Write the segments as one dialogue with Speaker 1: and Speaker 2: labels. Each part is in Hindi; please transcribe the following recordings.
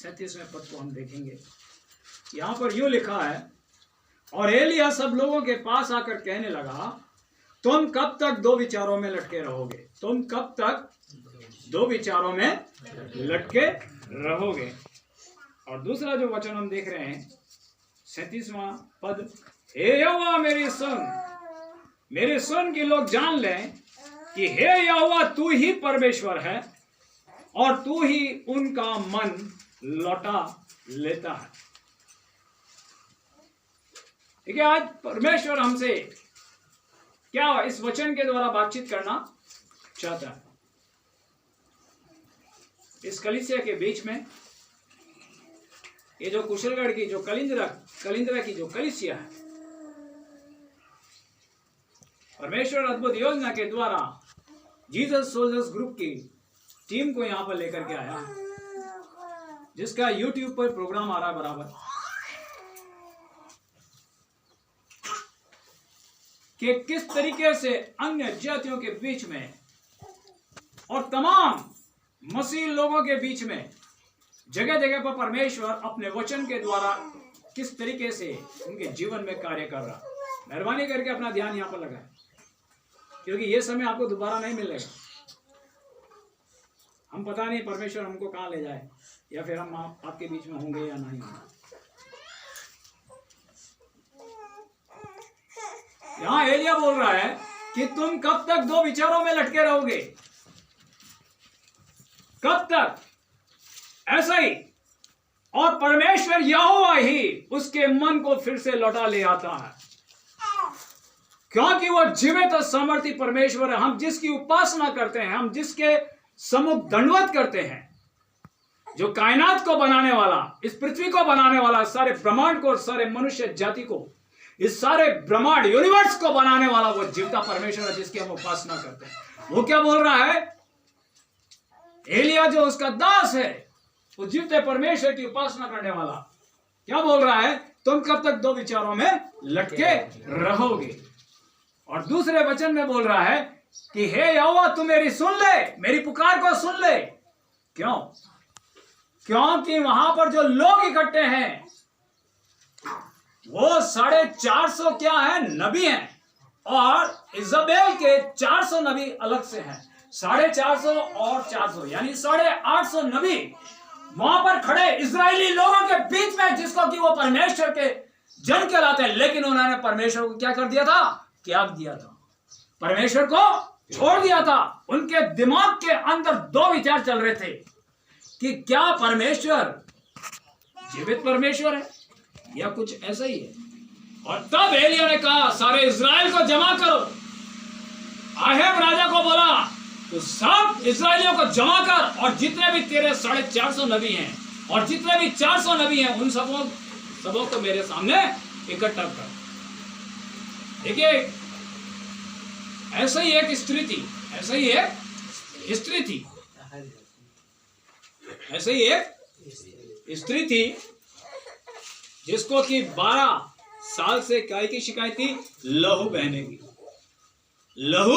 Speaker 1: 37वें पद को हम देखेंगे। यहां पर यूं लिखा है, और एलिया सब लोगों के पास आकर कहने लगा, तुम कब तक दो विचारों में लटके रहोगे? तुम कब तक दो विचारों में लटके रहोगे? और दूसरा जो वचन हम देख रहे हैं 37वां पद, हे यहोवा मेरे सुन के लोग जान लें कि हे यहोवा तू ही परमेश्वर है और तू ही उनका मन लौटा लेता है। ठीक है, आज परमेश्वर हमसे क्या इस वचन के द्वारा बातचीत करना चाहता है। इस कलीसिया के बीच में ये जो कुशलगढ़ की जो कलिंद्रा की जो कलीसिया है, परमेश्वर अद्भुत योजना के द्वारा जीसस सोल्जर्स ग्रुप की टीम को यहां पर लेकर के आया, जिसका यूट्यूब पर प्रोग्राम आ रहा है बराबर, कि किस तरीके से अन्य जातियों के बीच में और तमाम मसीह लोगों के बीच में जगह जगह पर परमेश्वर अपने वचन के द्वारा किस तरीके से उनके जीवन में कार्य कर रहा। मेहरबानी करके अपना ध्यान यहां पर लगाएं, क्योंकि यह समय आपको दोबारा नहीं मिलेगा। हम पता नहीं परमेश्वर हमको कहां ले जाए, या फिर हम आपके बीच में होंगे या नहीं होंगे। यहां एलिया बोल रहा है कि तुम कब तक दो विचारों में लटके रहोगे? कब तक? ऐसा ही। और परमेश्वर यहोवा ही उसके मन को फिर से लौटा ले आता है, क्योंकि वो जीवित और सामर्थी परमेश्वर है। हम जिसकी उपासना करते हैं, हम जिसके सम्मुख दंडवत करते हैं, जो कायनात को बनाने वाला, इस पृथ्वी को बनाने वाला, सारे ब्रह्मांड को और सारे मनुष्य जाति को, इस सारे ब्रह्मांड यूनिवर्स को बनाने वाला वो जीवता परमेश्वर है जिसकी हम उपासना करते हैं। वो क्या बोल रहा है? एलिया जो उसका दास है, वो जीवते परमेश्वर की उपासना करने वाला, क्या बोल रहा है? तुम कब तक दो विचारों में लटके रहोगे? और दूसरे वचन में बोल रहा है कि हे यहोवा तू मेरी सुन ले, मेरी पुकार को सुन ले। क्यों? क्योंकि वहां पर जो लोग इकट्ठे हैं वो 450 क्या है? नबी हैं, और इजबेल के 400 नबी अलग से हैं। 450 और 400 यानी 850 नबी वहां पर खड़े इजरायली लोगों के बीच में, जिसको कि वो परमेश्वर के जन कहलाते हैं, लेकिन उन्होंने परमेश्वर को क्या कर दिया था? त्याग दिया था, परमेश्वर को छोड़ दिया था। उनके दिमाग के अंदर दो विचार चल रहे थे कि क्या परमेश्वर जीवित परमेश्वर है या कुछ ऐसा ही है। और तब एलिया ने कहा सारे इजराइल को जमा करो। आहेब राजा को बोला तो सब इजराइलियों को जमा कर, और जितने भी तेरे 450 नबी हैं और जितने भी 400 नबी हैं उन सबों को मेरे सामने इकट्ठा कर। देखिए ऐसा ही एक स्त्री थी, ऐसा ही एक स्त्री थी, ऐसे ही एक स्त्री थी जिसको कि 12 साल से काय की शिकायत थी? लहू बहने की, लहू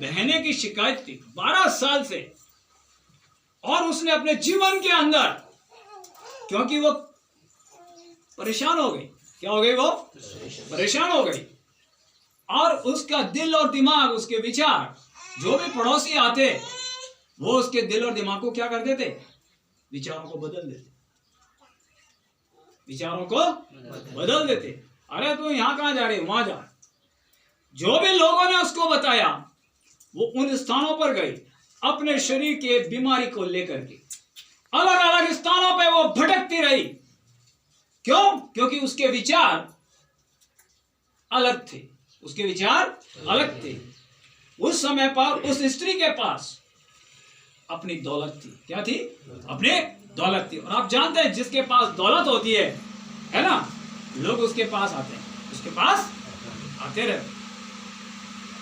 Speaker 1: बहने की शिकायत थी 12 साल से। और उसने अपने जीवन के अंदर, क्योंकि वो परेशान हो गई, क्या हो गई? वो परेशान हो गई, और उसका दिल और दिमाग, उसके विचार, जो भी पड़ोसी आते वो उसके दिल और दिमाग को क्या कर देते? विचारों को बदल देते, विचारों को बदल देते। अरे तू यहां कहां जा रही है? वहां जा। जो भी लोगों ने उसको बताया वो उन स्थानों पर गई, अपने शरीर के बीमारी को लेकर के अलग अलग स्थानों पे वो भटकती रही। क्यों? क्योंकि उसके विचार अलग थे, उसके विचार अलग थे। उस समय पर उस स्त्री के पास अपनी दौलत थी। क्या थी? अपनी दौलत थी। और आप जानते हैं जिसके पास दौलत होती है ना, लोग उसके पास आते हैं, उसके पास आते रहते,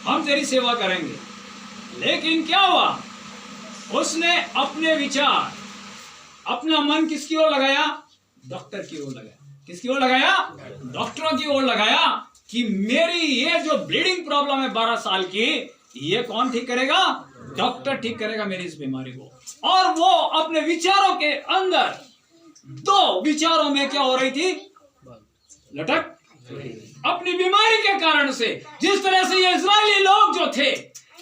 Speaker 1: हम तेरी सेवा करेंगे। लेकिन क्या हुआ? उसने अपने विचार, अपना मन किसकी ओर लगाया? डॉक्टर की ओर लगाया। किसकी ओर लगाया? डॉक्टरों की ओर लगाया कि मेरी ये जो ब्लीडिंग प्रॉब्लम है 12 साल की, ये कौन ठीक करेगा? डॉक्टर ठीक करेगा मेरी इस बीमारी को। और वो अपने विचारों के अंदर दो विचारों में क्या हो रही थी? लटक अपनी बीमारी के कारण से। जिस तरह से ये इजरायली लोग जो थे,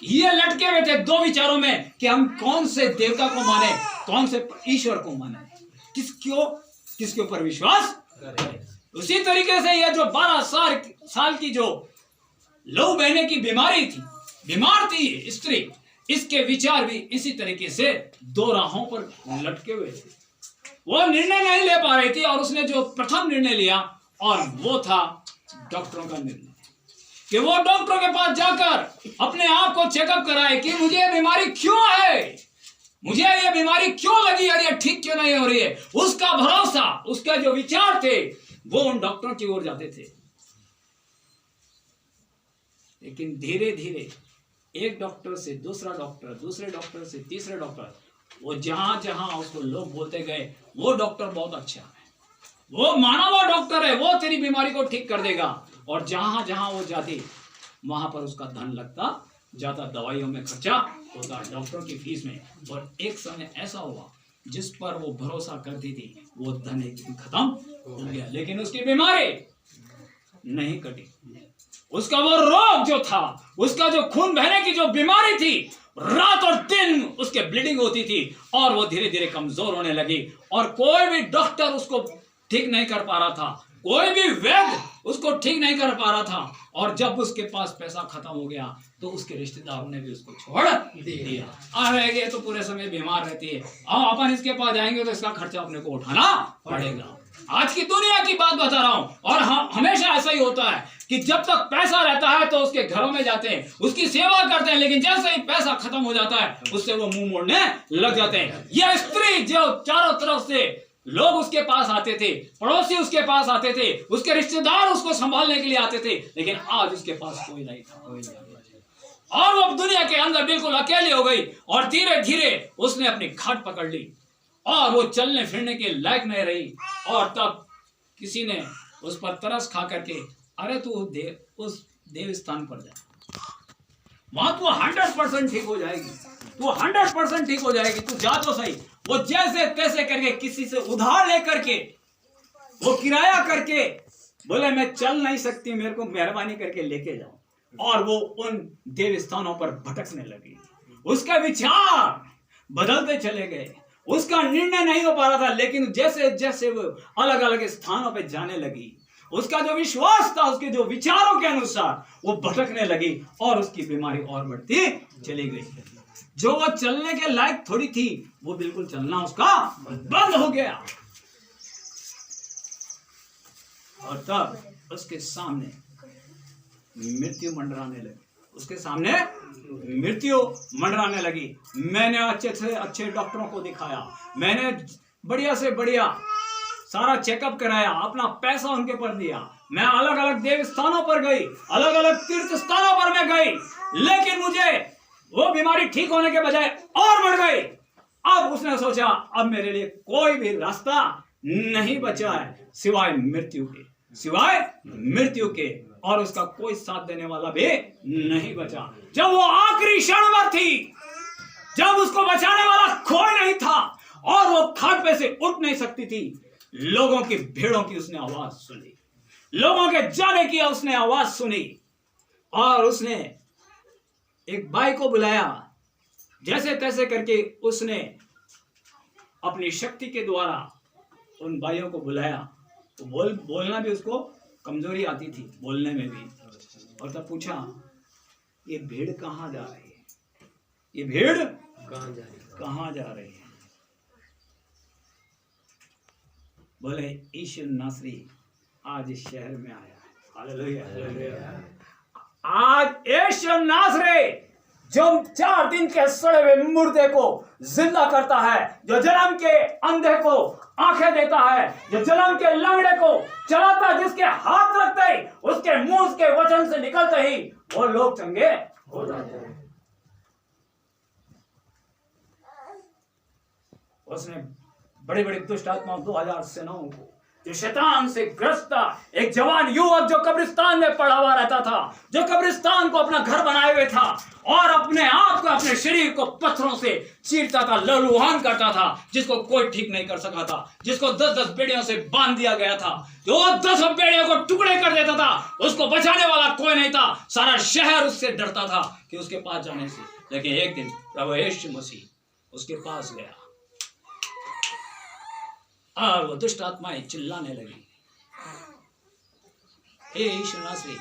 Speaker 1: ये लटके हुए थे दो विचारों में कि हम कौन से देवता को माने, कौन से ईश्वर को माने, किसके ऊपर विश्वास करें। उसी तरीके से यह जो 12 साल की जो लहू बहने की बीमारी थी, बीमार थी ये स्त्री, इसके विचार भी इसी तरीके से दो राहों पर लटके हुए थे। वो निर्णय नहीं ले पा रही थी, और उसने जो प्रथम निर्णय लिया, और वो था डॉक्टरों का निर्णय, कि वो डॉक्टरों के पास जाकर अपने आप को चेकअप कराए कि मुझे ये बीमारी क्यों है, मुझे ये बीमारी क्यों लगी और ये ठीक क्यों नहीं हो रही है। उसका भरोसा, उसका जो विचार थे, वो उन डॉक्टरों की ओर जाते थे। लेकिन धीरे धीरे एक डॉक्टर से दूसरा डॉक्टर, दूसरे डॉक्टर से तीसरे डॉक्टर, वो जहां जहां उसको लोग बोलते गए वो डॉक्टर बहुत अच्छा है, वो माना हुआ डॉक्टर है, वो तेरी बीमारी को ठीक कर देगा। और जहां जहां वो जाती, वहां पर उसका धन लगता जाता, दवाइयों में खर्चा होता, डॉक्टरों की फीस में। और एक समय ऐसा हुआ जिस पर वो भरोसा करती थी, वो धन एक दिन खत्म हो गया, लेकिन उसकी बीमारी नहीं कटी। उसका वो रोग जो था, उसका जो खून बहने की जो बीमारी थी, रात और दिन उसके ब्लीडिंग होती थी, और वो धीरे धीरे कमजोर होने लगी। और कोई भी डॉक्टर उसको ठीक नहीं कर पा रहा था, कोई भी वैद्य उसको ठीक नहीं कर पा रहा था। और जब उसके पास पैसा खत्म हो गया, तो उसके रिश्तेदारों ने भी उसको छोड़ दिया। आ रहेगी तो पूरे समय बीमार रहती है, अपन इसके पास जाएंगे तो इसका खर्चा अपने को उठाना पड़ेगा। आज की दुनिया की बात बता रहा हूं, और हमेशा ऐसा ही होता है कि जब तक पैसा रहता है तो उसके घरों में जाते हैं, उसकी सेवा करते हैं, लेकिन जैसे ही पैसा खत्म हो जाता है, उससे वो मुंह मोड़ने लग जाते हैं। यह स्त्री जो चारों तरफ से लोग उसके पास आते थे, पड़ोसी उसके पास आते थे, उसके रिश्तेदार उसको संभालने के लिए आते थे, लेकिन आज उसके पास कोई नहीं था, और वो दुनिया के अंदर बिल्कुल अकेली हो गई। और धीरे धीरे उसने अपनी खाट पकड़ ली, और वो चलने फिरने के लायक नहीं रही। और तब किसी ने उस पर तरस खा करके, अरे तू उस देव स्थान पर जा, वहां तू 100% ठीक हो जाएगी, तू 100% ठीक हो जाएगी, तू जा तो सही। वो जैसे तैसे करके किसी से उधार लेकर के, वो किराया करके बोले मैं चल नहीं सकती, मेरे को मेहरबानी करके लेके जाओ। और वो उन देव स्थानों पर भटकने लगी। उसका विचार बदलते चले गए, उसका निर्णय नहीं हो पा रहा था, लेकिन जैसे जैसे वो अलग अलग स्थानों पर जाने लगी, उसका जो विश्वास था, उसके जो विचारों के अनुसार वो भटकने लगी, और उसकी बीमारी और बढ़ती चली गई। जो वो चलने के लायक थोड़ी थी, वो बिल्कुल चलना उसका बंद हो गया। और तब उसके सामने मृत्यु मंडराने लगी, उसके सामने मृत्यु मंडराने लगी। मैंने अच्छे से अच्छे डॉक्टरों को दिखाया, मैंने बढ़िया से बढ़िया सारा चेकअप कराया, अपना पैसा उनके पर दिया, मैं अलग अलग देव स्थानों पर गई, अलग अलग तीर्थ स्थानों पर मैं गई, लेकिन मुझे वो बीमारी ठीक होने के बजाय और बढ़ गई। अब उसने सोचा, अब मेरे लिए कोई भी रास्ता नहीं बचा है सिवाय मृत्यु के, सिवाय मृत्यु के, और उसका कोई साथ देने वाला भी नहीं बचा। जब वो आखिरी क्षण में थी, जब उसको बचाने वाला कोई नहीं था, और वो खाट पे से उठ नहीं सकती थी, लोगों की भीड़ों की उसने आवाज सुनी, लोगों के जाने की उसने आवाज सुनी, और उसने एक भाई को बुलाया। जैसे तैसे करके उसने अपनी शक्ति के द्वारा उन भाइयों को बुलाया। तो बोलना भी उसको कमजोरी आती थी, बोलने में भी। और तब पूछा, ये भीड़ कहाँ जा रही है, ये भीड़ कहाँ जा रही है? बोले, यीशु नासरी आज इस शहर में आया है। हालेलुया। आज यीशु नासरी जो 4 दिन के सड़े हुए मुर्दे को जिंदा करता है, जो जन्म के अंधे को आंखें देता है, जो जन्म के लंगड़े को चलाता, जिसके हाथ रखते ही उसके मुंह के वचन से निकलते ही वो लोग चंगे हो जाते हैं। उसने बड़ी बड़ी दुष्ट आत्माओं 2000 सेनाओं को जो शैतान से ग्रस्त था, एक जवान युवक जो कब्रिस्तान में पड़ा हुआ रहता था, जो कब्रिस्तान को अपना घर बनाए हुए था और अपने आप को, अपने शरीर को पत्थरों से चीरता था, लहूलुहान करता था, जिसको कोई ठीक नहीं कर सका था, जिसको 10-10 बेड़ियों से बांध दिया गया था, जो 10 बेड़ियों को टुकड़े कर देता था, उसको बचाने वाला कोई नहीं था। सारा शहर उससे डरता था कि उसके पास जाने से। लेकिन एक दिन प्रभु यीशु मसीह उसके पास गया और वो दुष्ट आत्माएं चिल्लाने लगी, हे यीशु नासरी,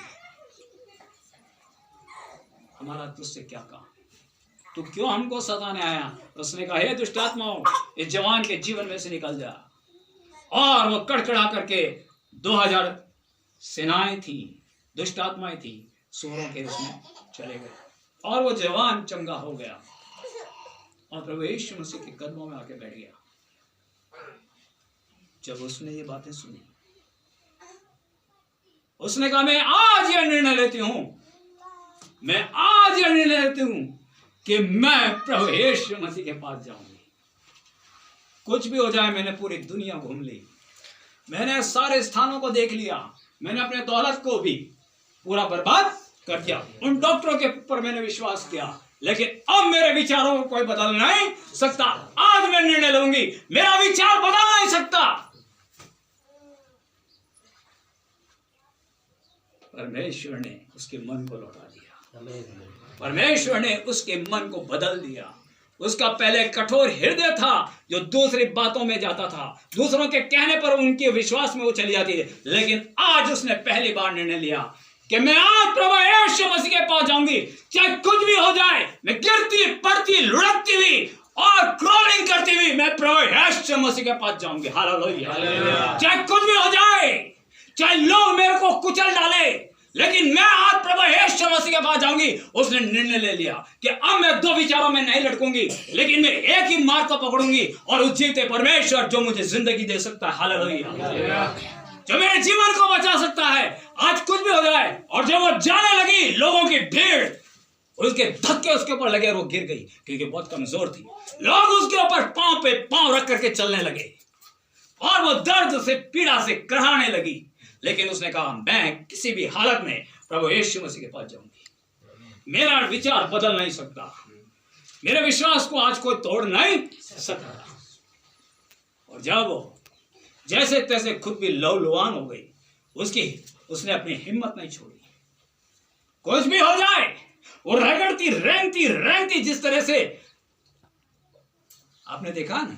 Speaker 1: हमारा तुझसे क्या काम, तू क्यों हमको सताने आया? उसने कहा, हे दुष्ट आत्माओं, इस जवान के जीवन में से निकल जा। और वो कड़कड़ा करके 2000 सेनाएं थी, दुष्ट आत्माएं थी, सूरों के उसमें चले गए और वो जवान चंगा हो गया और प्रभु यीशु मसीह के कदमों में आके बैठ गया। जब उसने ये बातें सुनी, उसने कहा, मैं आज यह निर्णय लेती हूं, मैं आज यह निर्णय लेती हूं कि मैं प्रभु यीशु मसीह के पास जाऊंगी। कुछ भी हो जाए, मैंने पूरी दुनिया घूम ली, मैंने सारे स्थानों को देख लिया, मैंने अपने दौलत को भी पूरा बर्बाद कर दिया, उन डॉक्टरों के ऊपर मैंने विश्वास किया, लेकिन अब मेरे विचारों को कोई बदल नहीं सकता। आज मैं निर्णय लूंगी, मेरा विचार बदल नहीं सकता। परमेश्वर ने उसके मन को लौटा दिया, परमेश्वर ने उसके मन को बदल दिया। उसका पहले कठोर हृदय था जो दूसरी बातों में जाता था, दूसरों के कहने पर उनके विश्वास में वो चली जाती है, लेकिन आज उसने पहली बार निर्णय लिया कि मैं आज प्रभु यीशु मसीह के पास जाऊंगी, चाहे कुछ भी हो जाए, मैं गिरती पड़ती लुढ़कती हुई और क्रॉलिंग करती हुई मैं प्रभु यीशु मसीह के पास जाऊंगी। हालेलुया। चाहे कुछ भी हो जाए, चाहे लोग मेरे को कुचल डाले, लेकिन मैं आज प्रभु यीशु मसीह के पास जाऊंगी। उसने निर्णय ले लिया कि अब मैं दो विचारों में नहीं लटकूंगी, लेकिन मैं एक ही मार्ग को पकड़ूंगी और उस जीते परमेश्वर जो मुझे जिंदगी दे सकता है, हालेलुया, जो मेरे जीवन को बचा सकता है, आज कुछ भी हो जाए। और जब वो जाने लगी, लोगों की भीड़ उसके धक्के उसके ऊपर लगे और वो गिर गई, क्योंकि बहुत कमजोर थी। लोग उसके ऊपर पांव पे पांव रख करके चलने लगे और वो दर्द से, पीड़ा से कराहने लगी, लेकिन उसने कहा, मैं किसी भी हालत में प्रभु यीशु मसीह के पास जाऊंगी। मेरा विचार बदल नहीं सकता, मेरे विश्वास को आज कोई तोड़ नहीं सकता। और जब वो जैसे तैसे खुद भी लहूलुहान हो गई, उसने अपनी हिम्मत नहीं छोड़ी। कुछ भी हो जाए, वो रगड़ती रेंगती जिस तरह से आपने देखा ना,